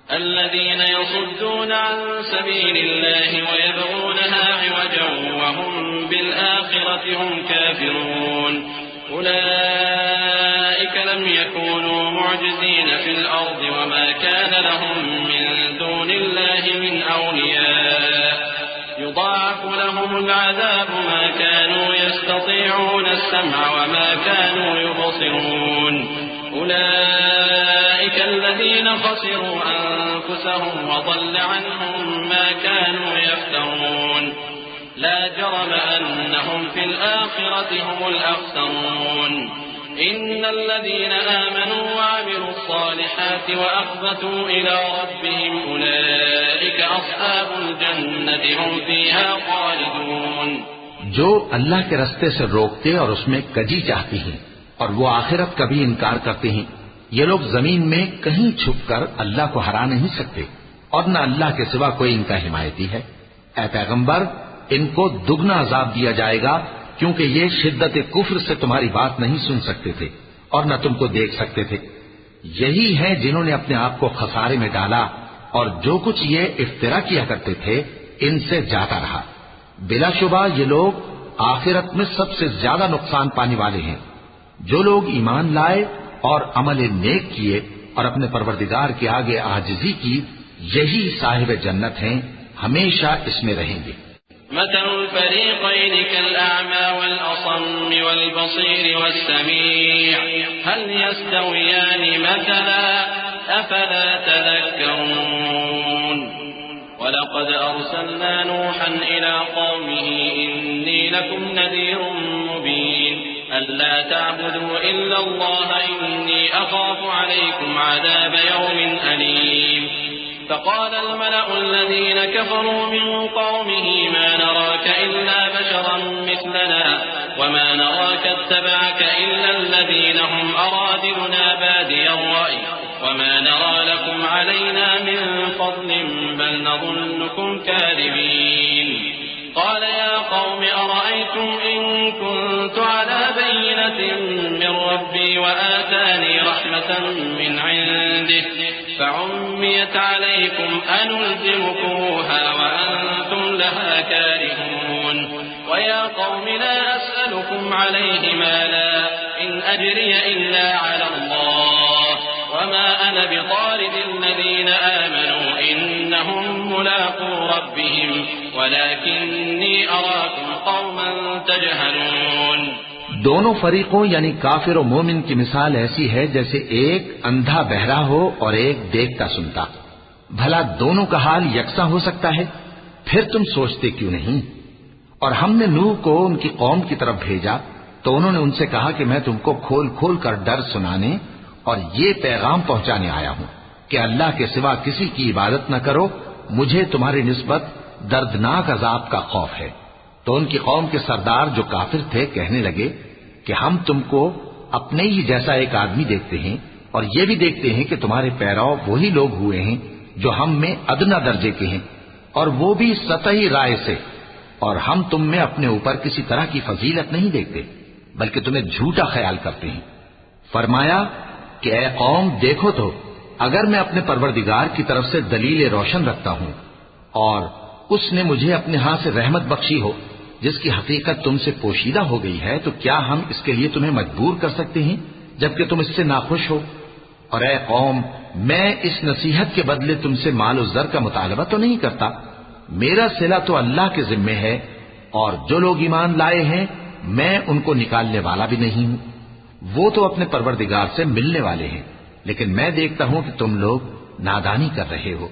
الذين يصدون عن سبيل الله ويبغونها عوجا وهم بالآخرة هم كافرون أولئك لم يكونوا معجزين في الأرض وما كان لهم من دون الله من أولياء يضاعف لهم العذاب ما كانوا يستطيعون السمع وما كانوا يبصرون أولئك الذين خسروا أنفسهم وضل عنهم ما كانوا يفترون لا جرم أنهم في الآخرة هم الأخسرون إن الذين آمنوا وعملوا الصالحات وأخبتوا إلى ربهم أولئك أصحاب الجنة هم فيها خالدون. جو اللہ کے رستے سے روکتے اور اس میں کجی چاہتی ہیں اور وہ آخرت کا بھی انکار کرتے ہیں، یہ لوگ زمین میں کہیں چھپ کر اللہ کو ہرا نہیں سکتے اور نہ اللہ کے سوا کوئی ان کا حمایتی ہے۔ اے پیغمبر، ان کو دگنا عذاب دیا جائے گا کیونکہ یہ شدت کفر سے تمہاری بات نہیں سن سکتے تھے اور نہ تم کو دیکھ سکتے تھے۔ یہی ہیں جنہوں نے اپنے آپ کو خسارے میں ڈالا اور جو کچھ یہ افترا کیا کرتے تھے ان سے جاتا رہا۔ بلا شبہ یہ لوگ آخرت میں سب سے زیادہ نقصان پانے والے ہیں۔ جو لوگ ایمان لائے اور عمل نیک کیے اور اپنے پروردگار کے آگے عاجزی کی، یہی صاحب جنت ہیں، ہمیشہ اس میں رہیں گے۔ مثل الفريقين كالأعمى والأصم والبصير والسميع هل يستويان مثلا أفلا تذكرون ولقد أرسلنا نوحا إلى قومه إني لكم نذير مبين ألا تعبدوا إلا الله إني أخاف عليكم عذاب يوم أليم فقال الملأ الذين كفروا من قومه ما نراك إلا بشرا مثلنا وما نراك اتبعك إلا الذين هم أرادلنا بادي الرأي وما نرى لكم علينا من فضل بل نظنكم كاذبين قال يا قوم أرأيتم إن كنت على بينة من ربي وآتاني رحمة من عنده فعميت عليكم أنلزمكموها وأنتم لها كارهون ويا قوم لا أسألكم عليه مالا إن أجري إلا على الله وما أنا بطارد الذين آمنوا إنهم ملاقو ربهم ولكني أراكم قوما تجهلون۔ دونوں فریقوں یعنی کافر و مومن کی مثال ایسی ہے جیسے ایک اندھا بہرا ہو اور ایک دیکھتا سنتا۔ بھلا دونوں کا حال یکساں ہو سکتا ہے؟ پھر تم سوچتے کیوں نہیں؟ اور ہم نے نوح کو ان کی قوم کی طرف بھیجا تو انہوں نے ان سے کہا کہ میں تم کو کھول کھول کر ڈر سنانے اور یہ پیغام پہنچانے آیا ہوں کہ اللہ کے سوا کسی کی عبادت نہ کرو، مجھے تمہاری نسبت دردناک عذاب کا خوف ہے۔ تو ان کی قوم کے سردار جو کافر تھے کہنے لگے کہ ہم تم کو اپنے ہی جیسا ایک آدمی دیکھتے ہیں اور یہ بھی دیکھتے ہیں کہ تمہارے پیرو وہی لوگ ہوئے ہیں جو ہم میں ادنا درجے کے ہیں اور وہ بھی سطحی رائے سے، اور ہم تم میں اپنے اوپر کسی طرح کی فضیلت نہیں دیکھتے بلکہ تمہیں جھوٹا خیال کرتے ہیں۔ فرمایا کہ اے قوم دیکھو تو اگر میں اپنے پروردگار کی طرف سے دلیل روشن رکھتا ہوں اور اس نے مجھے اپنے ہاں سے رحمت بخشی ہو جس کی حقیقت تم سے پوشیدہ ہو گئی ہے، تو کیا ہم اس کے لیے تمہیں مجبور کر سکتے ہیں جبکہ تم اس سے ناخوش ہو؟ اور اے قوم میں اس نصیحت کے بدلے تم سے مال و زر کا مطالبہ تو نہیں کرتا، میرا صلہ تو اللہ کے ذمے ہے اور جو لوگ ایمان لائے ہیں میں ان کو نکالنے والا بھی نہیں ہوں، وہ تو اپنے پروردگار سے ملنے والے ہیں، لیکن میں دیکھتا ہوں کہ تم لوگ نادانی کر رہے ہو۔